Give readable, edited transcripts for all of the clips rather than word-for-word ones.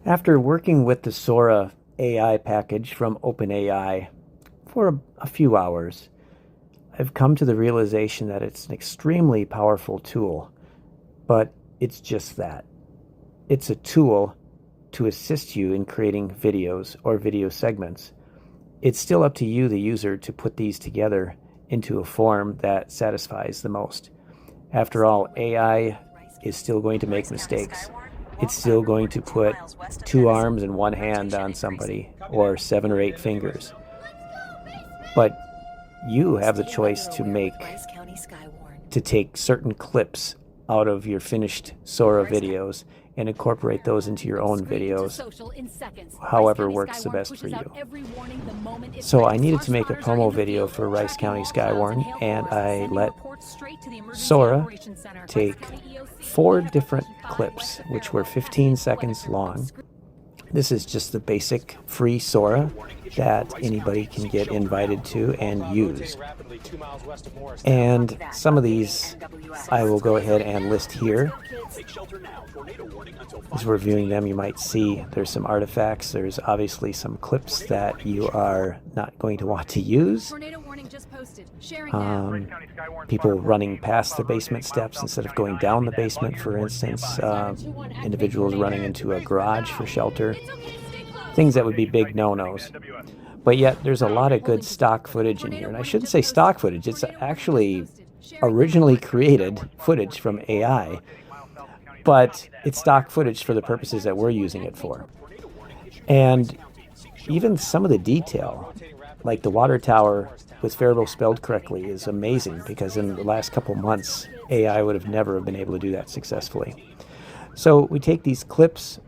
After working with the Sora AI package from OpenAI for a few hours, I've come to the realization that it's an extremely powerful tool, but it's just that. It's a tool to assist you in creating videos or video segments. It's still up to you, the user, to put these together into a form that satisfies the most. After all, AI is still going to make mistakes. It's still going to put 2 arms and 1 hand on somebody, or 7 or 8 fingers. But you have the choice to take certain clips out of your finished Sora videos and incorporate those into your own videos, however works the best for you. So I needed to make a promo video for Rice County Skywarn, and I let Sora take 4 different clips, which were 15 seconds long. This is just the basic free Sora that anybody can get invited to and use. And some of these I will go ahead and list here. As we're viewing them, you might see there's some artifacts. There's obviously some clips that you are not going to want to use. People running past the basement steps instead of going down the basement, for instance. Individuals running into a garage for shelter. Things that would be big no-nos. But yet there's a lot of good stock footage in here. And I shouldn't say stock footage. It's actually originally created footage from AI. But it's stock footage for the purposes that we're using it for. And even some of the detail, like the water tower with Faribault spelled correctly, is amazing, because in the last couple months, AI would have never been able to do that successfully. So we take these clips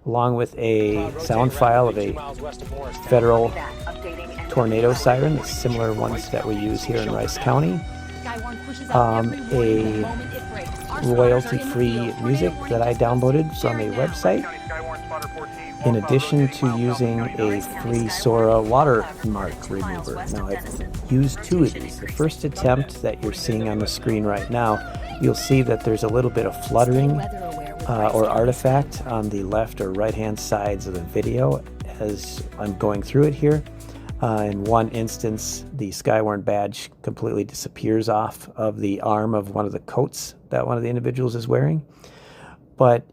along with a sound file of a federal tornado siren, the similar ones that we use here in Rice County, a royalty-free music that I downloaded from a website, in addition to using a free Sora watermark remover. Now, I've used 2 of these. The first attempt that you're seeing on the screen right now, you'll see that there's a little bit of fluttering or artifact on the left or right-hand sides of the video as I'm going through it here. In one instance, the Skywarn badge completely disappears off of the arm of one of the coats that one of the individuals is wearing. But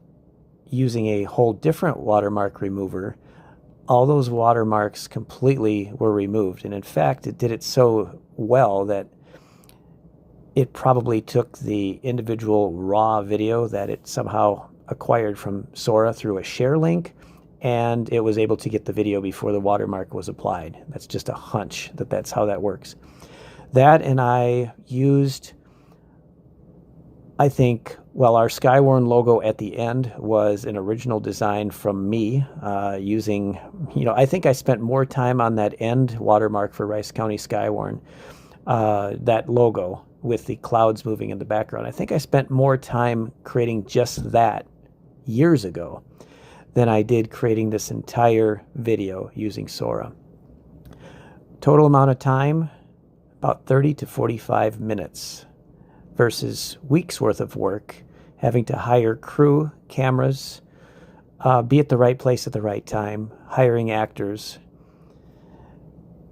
using a whole different watermark remover, all those watermarks completely were removed. And in fact, it did it so well that it probably took the individual raw video that it somehow acquired from Sora through a share link, and it was able to get the video before the watermark was applied. That's just a hunch that that's how that works. That, and I used, I think, well, our Skywarn logo at the end was an original design from me, using, I think I spent more time on that end watermark for Rice County Skywarn, that logo with the clouds moving in the background. I think I spent more time creating just that years ago than I did creating this entire video using Sora. Total amount of time, about 30 to 45 minutes versus weeks worth of work, having to hire crew, cameras, be at the right place at the right time, hiring actors.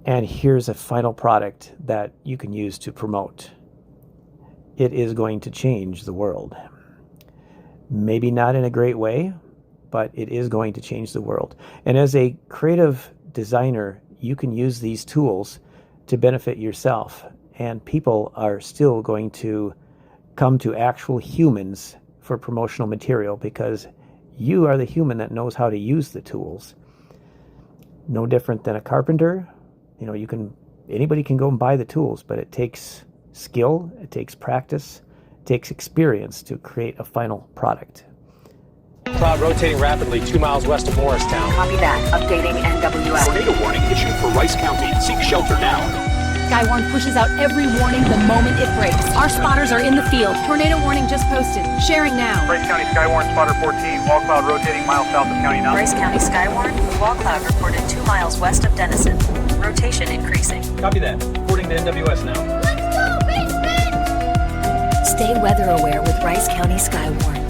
And here's a final product that you can use to promote. It is going to change the world. Maybe not in a great way, but it is going to change the world. And as a creative designer, you can use these tools to benefit yourself. And people are still going to come to actual humans for promotional material, because you are the human that knows how to use the tools. No different than a carpenter. Anybody can go and buy the tools, but it takes skill, it takes practice, it takes experience to create a final product. Cloud rotating rapidly 2 miles west of Morristown. Copy that. Updating NWS. Tornado warning issued for Rice County. Seek shelter now. Skywarn pushes out every warning the moment it breaks. Our spotters are in the field. Tornado warning just posted. Sharing now. Rice County Skywarn, spotter 14. Wall cloud rotating miles south of County 9. Rice County Skywarn, wall cloud reported 2 miles west of Denison. Rotation increasing. Copy that. Reporting to NWS now. Stay weather aware with Rice County Skywarn.